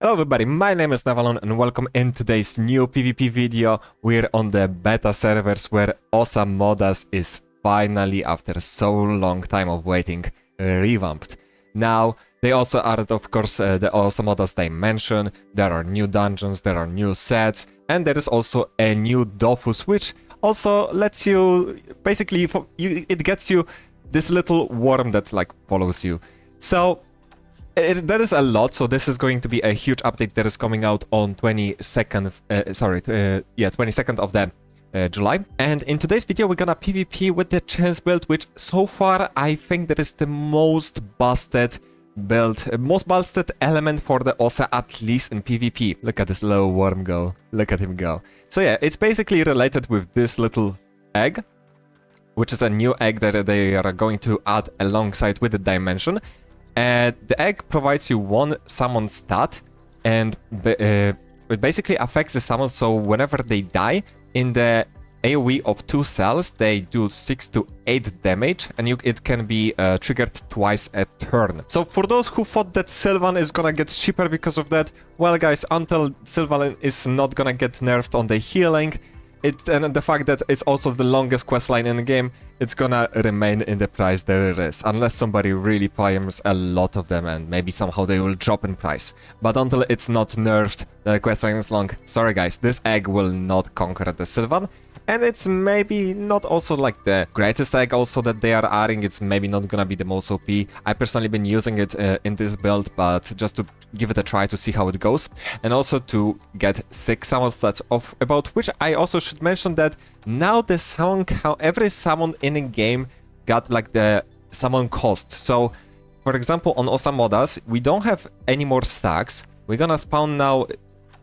Hello everybody, my name is Nevalon and welcome in today's new PvP video. We're on the beta servers where Osamodas is finally, after so long time of waiting, revamped. Now, they also added, of course, the Osamodas dimension, there are new dungeons, there are new sets, and there is also a new Dofus, which also lets you, basically, it gets you this little worm that, like, follows you. So, there is a lot, so this is going to be a huge update that is coming out on 22nd of July. And in today's video, we're gonna PvP with the chance build, which so far I think that is the most busted build, most busted element for the Osa, at least in PvP. Look at this little worm go. Look at him go. So yeah, it's basically related with this little egg, which is a new egg that they are going to add alongside with the dimension. The egg provides you one summon stat, and it basically affects the summon, so whenever they die, in the AoE of 2 cells, they do 6 to 8 damage, and it can be triggered twice a turn. So for those who thought that Sylvan is gonna get cheaper because of that, well guys, until Sylvan is not gonna get nerfed on the healing, and the fact that it's also the longest questline in the game, it's gonna remain in the price that it is, unless somebody really farms a lot of them and maybe somehow they will drop in price. But until it's not nerfed, the questline is long. Sorry guys, this egg will not conquer the Sylvan. And it's maybe not also like the greatest egg also that they are adding. It's maybe not gonna be the most OP. I personally been using it in this build, but just to give it a try to see how it goes. And also to get 6 summon stats off, about which I also should mention that now the summon count, every summon in a game got like the summon cost. So, for example, on Osamodas, we don't have any more stacks. We're gonna spawn now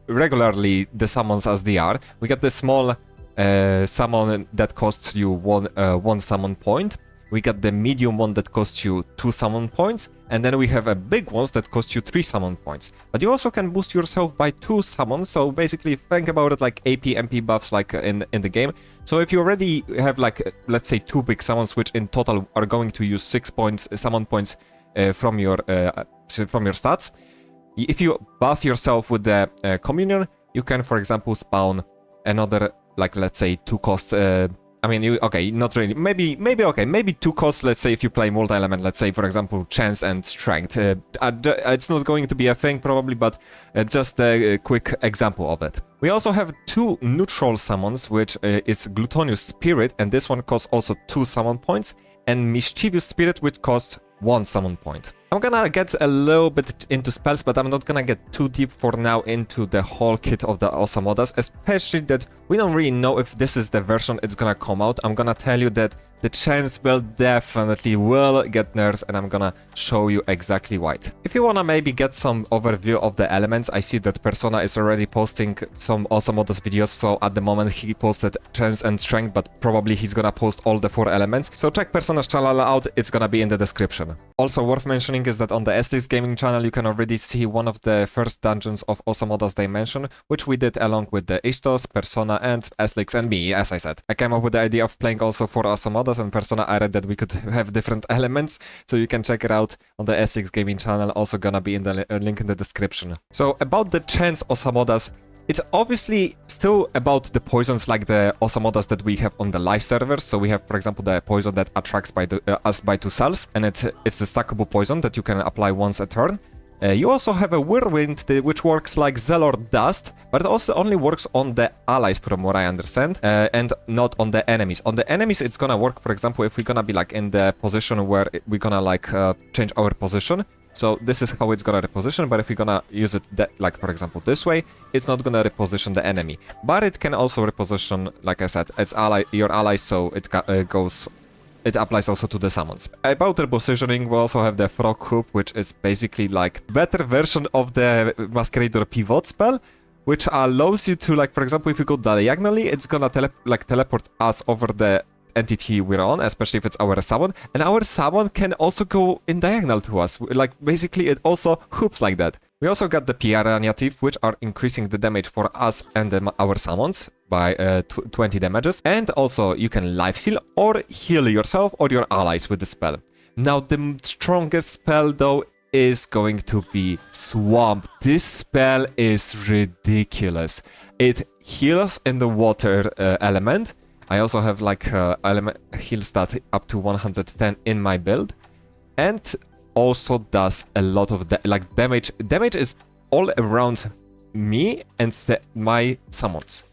regularly the summons as they are. We got the small summon that costs you one summon point. We got the medium one that costs you 2 summon points, and then we have a big ones that cost you 3 summon points. But you also can boost yourself by 2 summons, so basically think about it like AP, MP buffs like in the game. So if you already have like, let's say 2 big summons, which in total are going to use 6 points, summon points from your stats, if you buff yourself with the communion, you can, for example, spawn another, like, let's say 2 costs, I mean, okay, not really, maybe 2 costs, let's say if you play multi-element, let's say, for example, chance and strength. It's not going to be a thing, probably, but just a quick example of it. We also have 2 neutral summons, which is Gluttonous Spirit, and this one costs also 2 summon points, and Mischievous Spirit, which costs 1 summon point. I'm gonna get a little bit into spells, but I'm not gonna get too deep for now into the whole kit of the Osamodas, especially that we don't really know if this is the version it's gonna come out. I'm gonna tell you that the chance build definitely will get nerfed, and I'm gonna show you exactly why. If you wanna maybe get some overview of the elements, I see that Persona is already posting some Osamodas videos, so at the moment he posted chance and strength, but probably he's gonna post all the 4 elements. So check Persona's channel out, it's gonna be in the description. Also worth mentioning is that on the SLX Gaming channel you can already see one of the first dungeons of Osamodas Dimension, which we did along with the Ishtos, Persona, and SLX and me, as I said. I came up with the idea of playing also for Osamodas and Persona. I read that we could have different elements, so you can check it out on the SLX Gaming channel, also gonna be in the link in the description. So about the chance Osamodas, it's obviously still about the poisons like the Osamodas that we have on the live servers. So we have, for example, the poison that attracts us by 2 cells, and it's the stackable poison that you can apply once a turn. You also have a Whirlwind, which works like Zelor Dust, but it also only works on the allies, from what I understand, and not on the enemies. On the enemies, it's gonna work, for example, if we're gonna be like in the position where we're gonna like change our position. So this is how it's gonna reposition, but if you're gonna use it like, for example, this way, it's not gonna reposition the enemy. But it can also reposition, like I said, your allies, so it applies also to the summons. About the positioning, we also have the Frog Hoop, which is basically like better version of the Masquerader Pivot spell, which allows you to, like, for example, if you go diagonally, it's gonna teleport us over the entity we're on, especially if it's our summon, and our summon can also go in diagonal to us, like basically it also hoops like that. We also got the Piranha Teeth, which are increasing the damage for us and our summons by 20 damages, and also you can life steal or heal yourself or your allies with the spell. Now the strongest spell though is going to be Swamp. This spell is ridiculous. It heals in the water element. I also have like element heal stat up to 110 in my build. And also does a lot of damage. Damage is all around me and my summons.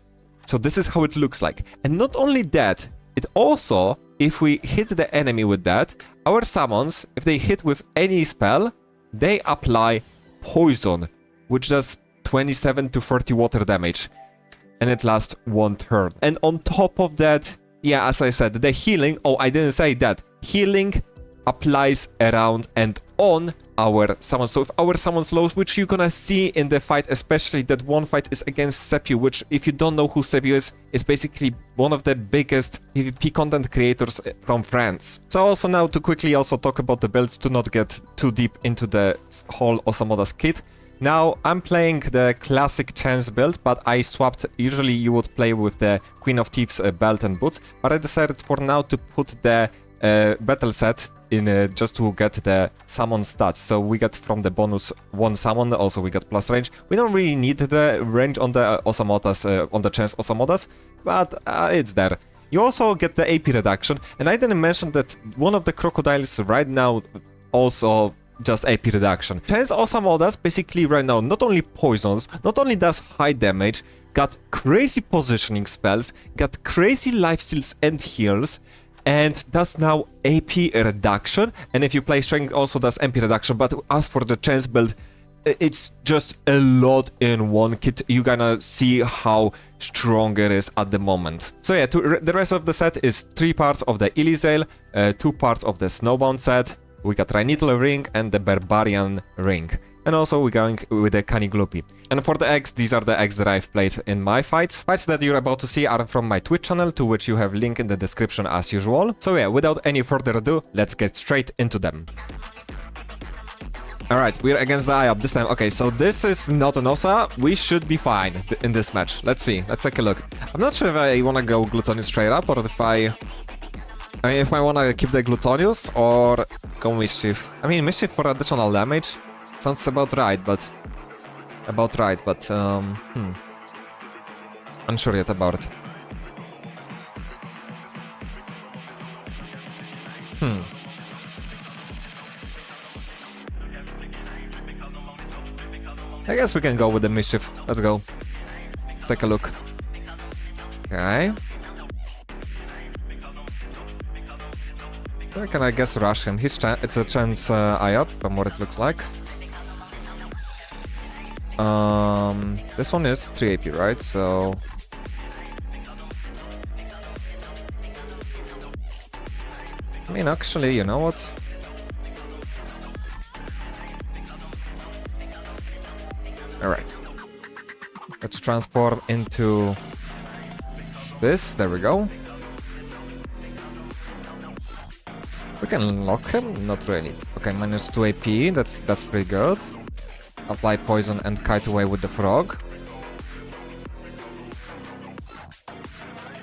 So this is how it looks like. And not only that, it also, if we hit the enemy with that, our summons, if they hit with any spell, they apply poison, which does 27 to 30 water damage. And it lasts 1 turn. And on top of that, yeah, as I said, the healing, oh, I didn't say that. Healing applies around and on our summons. So if our summons low, which you're gonna see in the fight, especially that one fight is against Sapeuh, which if you don't know who Sapeuh is basically one of the biggest PvP content creators from France. So also now to quickly also talk about the build, to not get too deep into the whole Osamodas kit. Now, I'm playing the classic chance build, but I swapped. Usually you would play with the Queen of Thieves belt and boots, but I decided for now to put the battle set in just to get the summon stats. So we get from the bonus 1 summon, also we get plus range. We don't really need the range on the Osamodas, on the chance Osamodas, but it's there. You also get the AP reduction, and I didn't mention that one of the crocodiles right now also just AP reduction. Chance Osamodas basically right now not only poisons, not only does high damage, got crazy positioning spells, got crazy life steals and heals, and does now AP reduction. And if you play strength, also does MP reduction. But as for the chance build, it's just a lot in one kit. You're gonna see how strong it is at the moment. So yeah, the rest of the set is 3 parts of the Elysale, 2 parts of the Snowbound set. We got Rhinital ring and the Barbarian ring. And also we're going with the Caniglupi. And for the eggs, these are the eggs that I've played in my fights. Fights that you're about to see are from my Twitch channel, to which you have link in the description as usual. So yeah, without any further ado, let's get straight into them. Alright, we're against the IOP this time. Okay, so this is not an Osa. We should be fine in this match. Let's see. Let's take a look. I'm not sure if I want to go Gluttonius straight up, or if I mean, if I want to keep the Gluttonius or go Mischief. I mean, Mischief for additional damage sounds about right, but unsure yet about it. I guess we can go with the Mischief. Let's go. Let's take a look. Okay. I can, I guess, rush him. It's a chance IOP from what it looks like. This one is 3 AP, right? So I mean, actually, you know what? Alright. Let's transform into this. There we go. We can lock him? Not really. Okay, minus 2 AP. That's pretty good. Apply poison and kite away with the frog.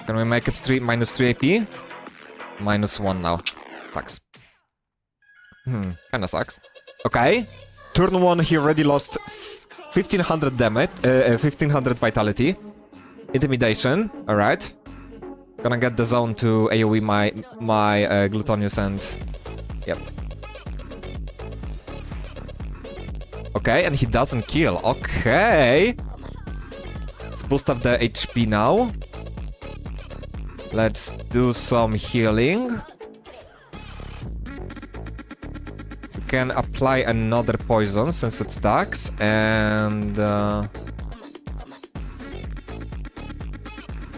Can we make it minus 3 AP? Minus 1 now. Sucks. Kinda sucks. Okay. Turn 1, he already lost 1500 damage, 1500 vitality. Intimidation. Alright. Gonna get the zone to AoE my Gluttonius and... Yep. Okay, and he doesn't kill. Okay. Let's boost up the HP now. Let's do some healing. We can apply another poison since it stacks, and I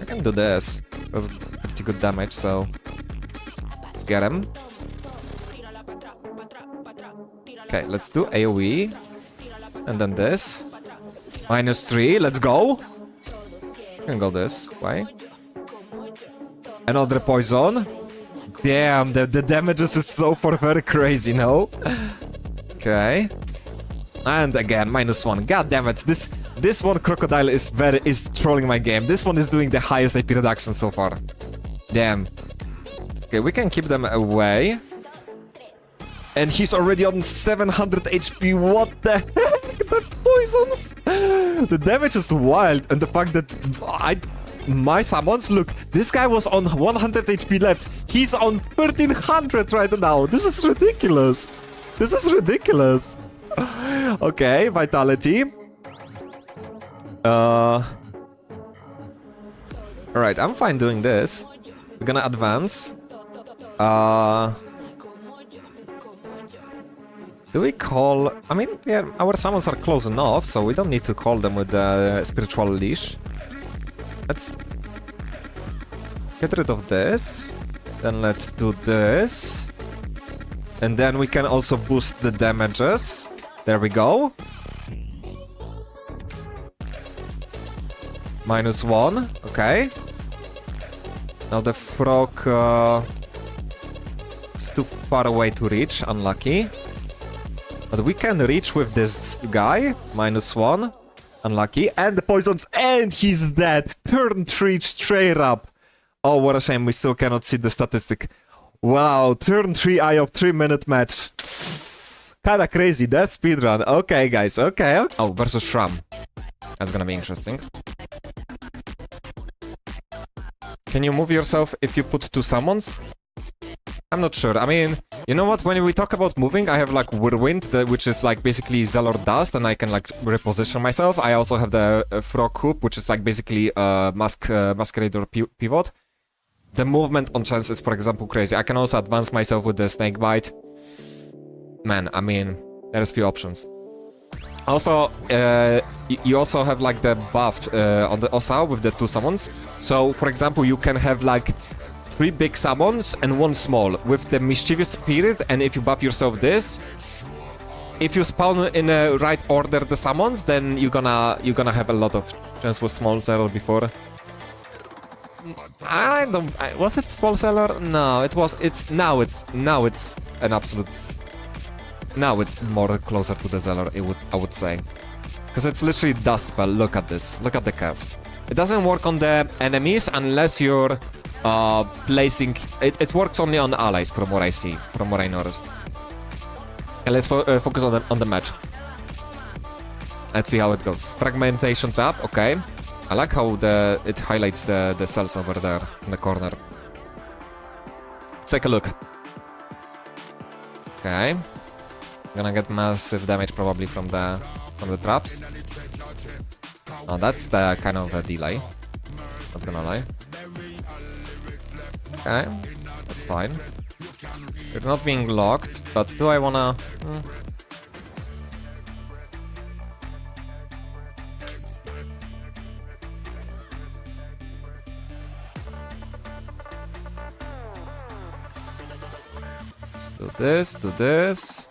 can do this. That's pretty good damage, so let's get him. Okay, let's do AoE. And then this. Minus 3, let's go. We can go this way. Another poison. Damn, the damages is so far very crazy, no? Okay. And again, minus 1. God damn it, this one crocodile is trolling my game. This one is doing the highest AP reduction so far. Damn. Okay, we can keep them away. And he's already on 700 HP. What the heck? The poisons! The damage is wild. And the fact that my summons, look, this guy was on 100 HP left. He's on 1300 right now. This is ridiculous. This is ridiculous. Okay, vitality. Alright, I'm fine doing this. We're gonna advance. Do we call... I mean, yeah, our summons are close enough, so we don't need to call them with the spiritual leash. Let's get rid of this. Then let's do this. And then we can also boost the damages. There we go. -1, okay. Now the frog is too far away to reach, unlucky. But we can reach with this guy, -1, unlucky. And the poisons, and he's dead. Turn 3 straight up. Oh, what a shame, we still cannot see the statistic. Wow, turn 3 eye of 3-minute match. Kinda crazy, that's speedrun. Okay, guys, okay. Oh, versus Sram. That's gonna be interesting. Can you move yourself if you put 2 summons? I'm not sure. I mean, you know what? When we talk about moving, I have like Whirlwind, which is like basically Zelor Dust, and I can like reposition myself. I also have the Frog Hoop, which is like basically Masquerader Pivot. The movement on chance is, for example, crazy. I can also advance myself with the Snake Bite. Man, I mean, there's few options. Also, you also have like the buff on the Osa with the 2 summons. So, for example, you can have like 3 big summons and 1 small with the Mischievous Spirit, and if you buff yourself this, if you spawn in a right order the summons, then you're gonna have a lot of chance with Small Seller before. Was it Small Seller? No, now it's an absolute. Now it's more closer to the Zealor, I would say. Because it's literally Dust Spell. Look at this. Look at the cast. It doesn't work on the enemies unless you're placing... It works only on allies, from what I see, from what I noticed. Okay, let's focus on the match. Let's see how it goes. Fragmentation Trap, okay. I like how it highlights the cells over there in the corner. Let's take a look. Okay. Gonna get massive damage probably from the traps. Oh, that's the kind of a delay. Not gonna lie. Okay, that's fine. You're not being locked, but do I wanna... Let's do this.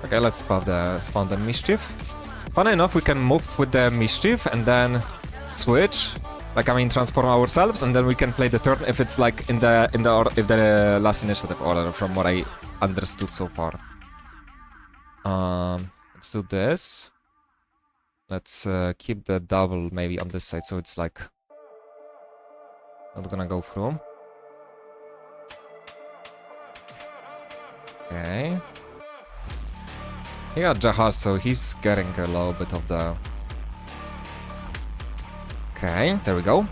Okay, let's spawn the Mischief. Fun enough, we can move with the Mischief and then switch. Like, I mean, transform ourselves, and then we can play the turn if it's like if the last initiative order, from what I understood so far. Let's do this. Let's keep the double maybe on this side, so it's like not gonna go through. Okay. He got Jahaz, so he's getting a little bit of the... Okay, there we go.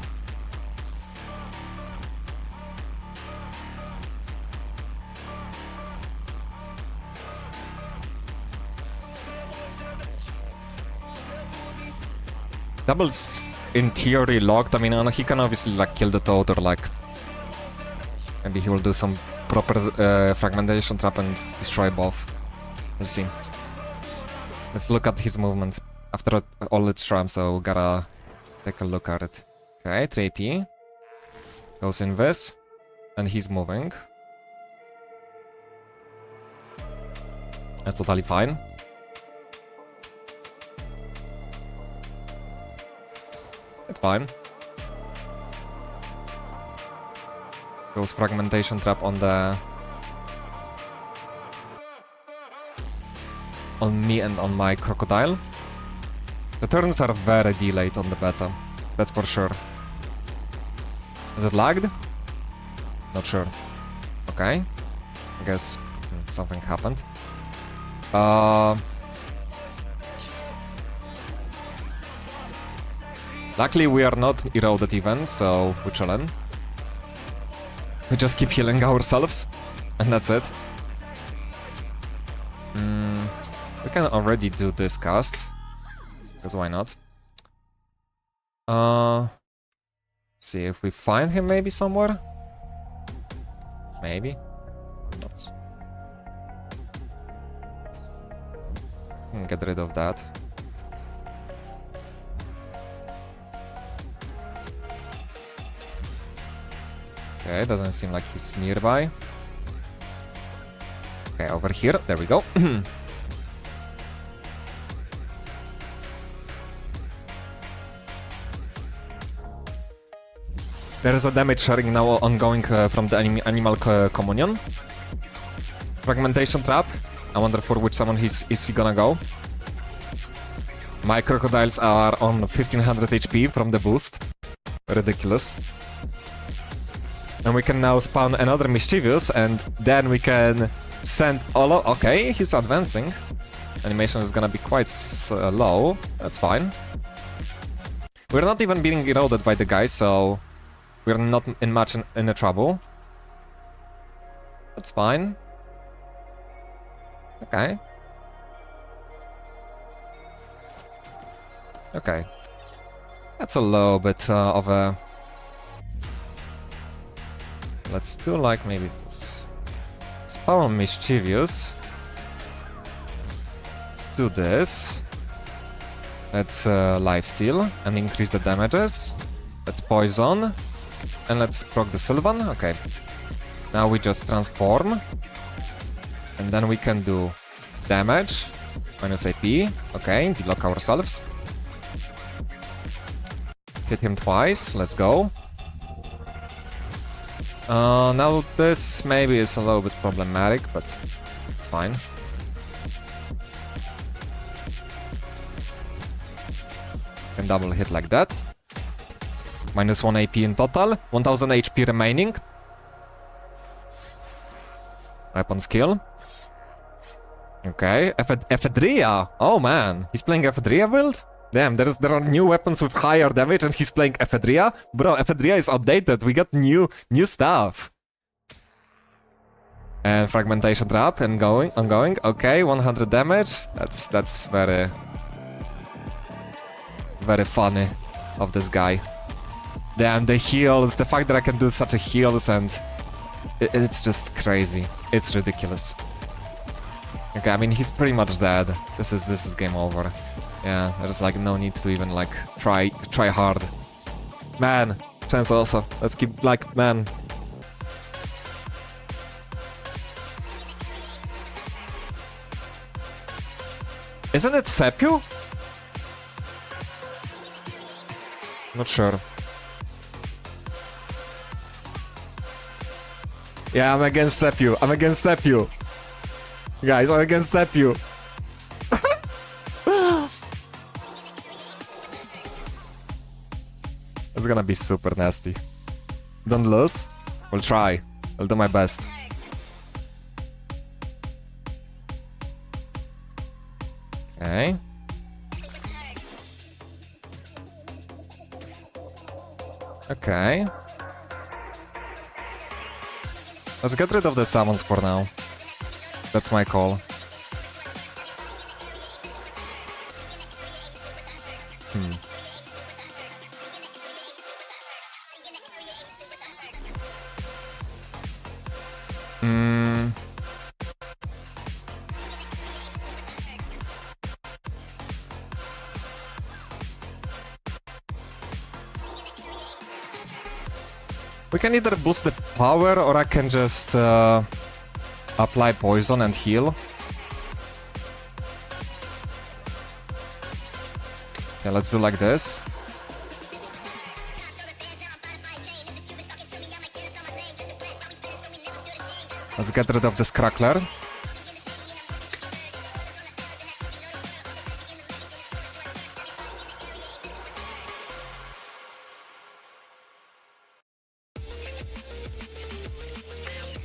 Double's in theory locked. I mean, he can obviously like kill the Toad, or like maybe he will do some proper fragmentation trap and destroy both. We'll see. Let's look at his movement. After all, it's Sram, so gotta take a look at it. Okay, 3AP. Goes in this. And he's moving. That's totally fine. It's fine. Goes fragmentation trap on the on me and on my crocodile. The turns are very delayed on the beta, that's for sure. Is it lagged? Not sure. Okay. I guess something happened. Luckily we are not eroded even, so we're chillin'. We just keep healing ourselves, and that's it. We can already do this cast, because why not? See if we find him maybe somewhere. Maybe. Oops. Get rid of that. Okay, doesn't seem like he's nearby. Okay, over here. There we go. There is a damage sharing now ongoing from the animal communion. Fragmentation trap. I wonder for which summon is he gonna go. My crocodiles are on 1500 HP from the boost. Ridiculous. And we can now spawn another Mischievous, and then we can send all of... Okay, he's advancing. Animation is gonna be quite low. That's fine. We're not even being eroded by the guy, so... We're not in much in trouble. That's fine. Okay. Okay. That's a little bit of a... Let's do like maybe this. Spawn Mischievous. Let's do this. Let's Life Seal and increase the damages. Let's Poison. And let's proc the Sylvan. Okay. Now we just transform. And then we can do damage. Minus AP. Okay, delock ourselves. Hit him twice. Let's go. Now this maybe is a little bit problematic, but it's fine. Can double hit like that. Minus 1 AP in total. 1000 HP remaining. Weapon skill. Okay, Ephedria! Oh man, he's playing Ephedria build? Damn, there are new weapons with higher damage and he's playing Ephedria? Bro, Ephedria is outdated, we got new stuff. And Fragmentation Trap and ongoing. Okay, 100 damage. That's very funny of this guy. Damn, the heals, the fact that I can do such a heals, and it's just crazy. It's ridiculous. Okay, I mean he's pretty much dead. This is game over. Yeah, there's like no need to even like try hard. Man, chance also. Let's keep like man. Isn't it Sapeuh? Not sure. Yeah, I'm against Sapeuh. I'm against Sapeuh. Guys, I'm against Sapeuh. It's gonna be super nasty. Don't lose. We'll try. I'll do my best. Okay. Okay. Let's get rid of the summons for now. That's my call. We can either boost the power or I can just apply poison and heal. Okay, let's do like this. Let's get rid of this crackler.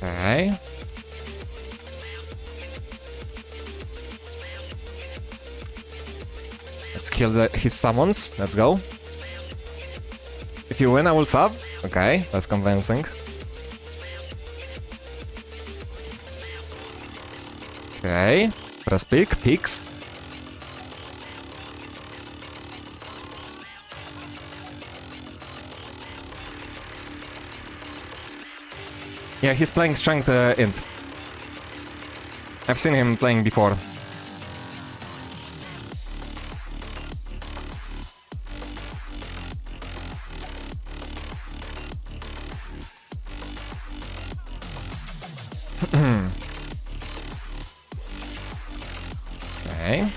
Okay. Let's kill his summons. Let's go. If you win, I will sub. Okay, that's convincing. Okay. Press pick. Picks. Yeah, he's playing strength int. I've seen him playing before. Okay.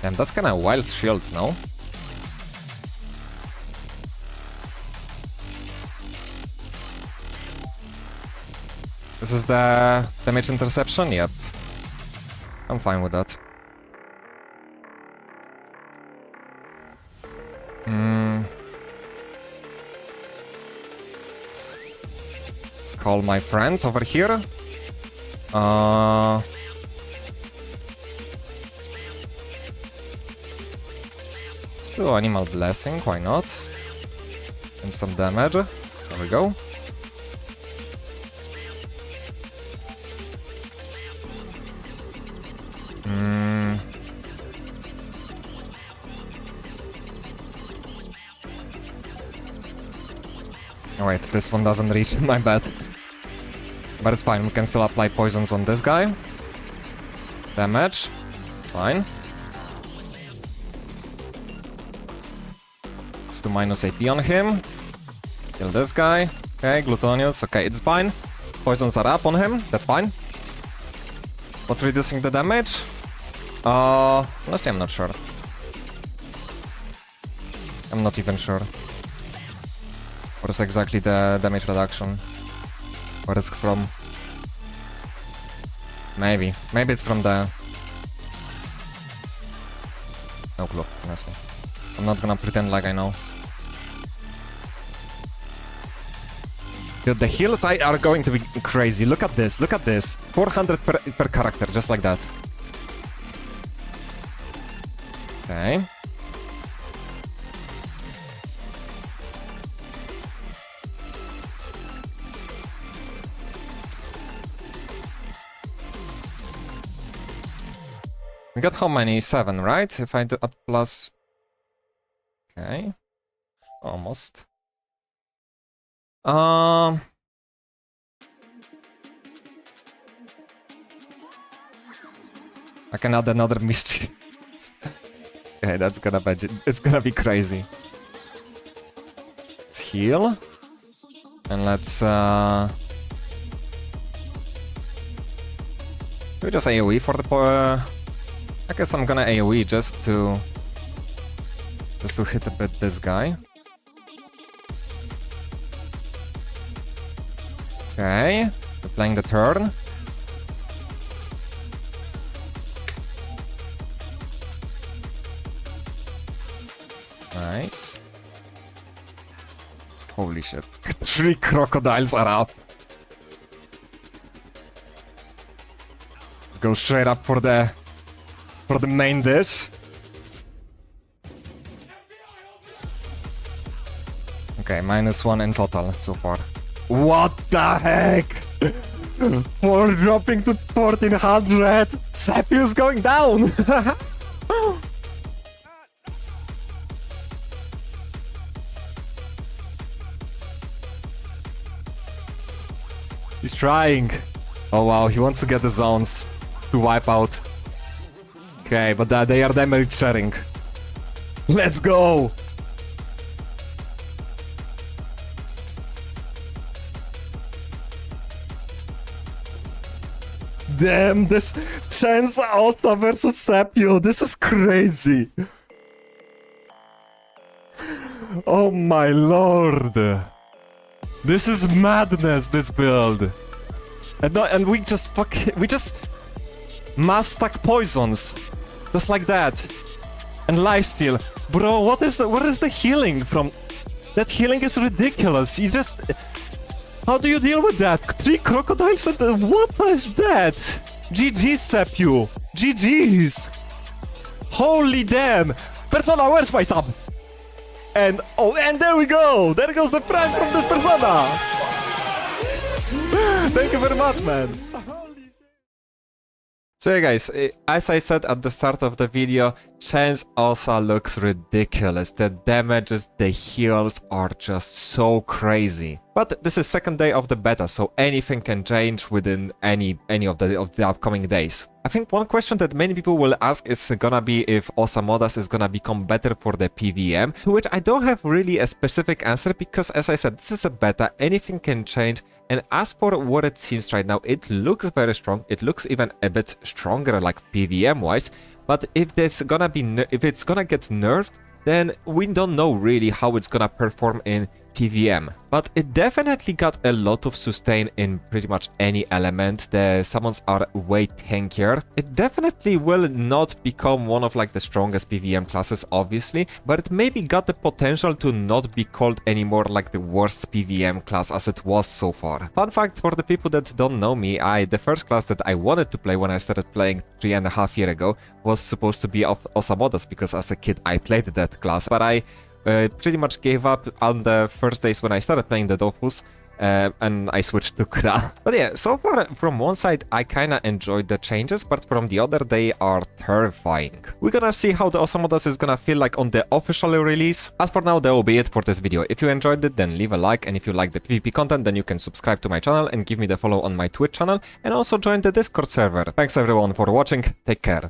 Damn, that's kinda wild shields, no? This is the damage interception? Yep. I'm fine with that. Let's call my friends over here. Let's do Animal Blessing, why not? And some damage. There we go. Oh wait, this one doesn't reach, my bad. But it's fine, we can still apply poisons on this guy. Damage. Fine. Let's do minus AP on him. Kill this guy. Okay, Gluttonius. Okay, it's fine. Poisons are up on him, that's fine. What's reducing the damage? Honestly, I'm not sure. I'm not even sure. What is exactly the damage reduction? Where is it from? Maybe. Maybe it's from the... No clue, honestly. I'm not gonna pretend like I know. Dude, the heals are going to be crazy. Look at this, look at this. 400 per character, just like that. Okay. We got how many? 7, right? If I do at plus... Okay. Almost. I can add another mischief. Okay, that's gonna be... It's gonna be crazy. Let's heal. And let's... Do we just AoE for the... I guess I'm gonna AoE just to hit a bit this guy. Okay, we're playing the turn. Nice. Holy shit. 3 crocodiles are up. Let's go straight up for the main dish. Okay, -1 in total so far. What the heck? We're dropping to 1400. Sapeuh's going down. He's trying. Oh wow, he wants to get the zones to wipe out. Okay, but they are damage sharing. Let's go! Damn, this chance Alta versus Sapeuh, this is crazy! Oh my lord! This is madness, this build! And we just Mass stack poisons. Just like that. And lifesteal. Bro, what is the healing from... That healing is ridiculous. You just... How do you deal with that? 3 crocodiles and... What is that? GG's, Sapeuh. GG's. Holy damn. Persona, where's my sub? And... Oh, and there we go. There goes the prank from the Persona. Thank you very much, man. So yeah guys, as I said at the start of the video, Chance Osa looks ridiculous. The damages, the heals are just so crazy. But this is second day of the beta, so anything can change within any of the upcoming days. I think one question that many people will ask is gonna be if Osamodas is gonna become better for the PVM, to which I don't have really a specific answer because, as I said, this is a beta, anything can change. And as for what it seems right now, it looks very strong. It looks even a bit stronger, like PVM wise. But if it's gonna get nerfed, then we don't know really how it's gonna perform in PVM. But it definitely got a lot of sustain in pretty much any element. The summons are way tankier. It definitely will not become one of like the strongest PVM classes, obviously, but it maybe got the potential to not be called anymore like the worst PVM class as it was so far. Fun fact for the people that don't know me, the first class that I wanted to play when I started playing 3.5 years ago was supposed to be of Osamodas, because as a kid I played that class, but I pretty much gave up on the first days when I started playing the Dofus, and I switched to Kra. But yeah, so far from one side I kinda enjoyed the changes, but from the other they are terrifying. We're gonna see how the Osamodas is gonna feel like on the official release. As for now, that will be it for this video. If you enjoyed it, then leave a like, and if you like the PvP content, then you can subscribe to my channel and give me the follow on my Twitch channel, and also join the Discord server. Thanks everyone for watching, take care.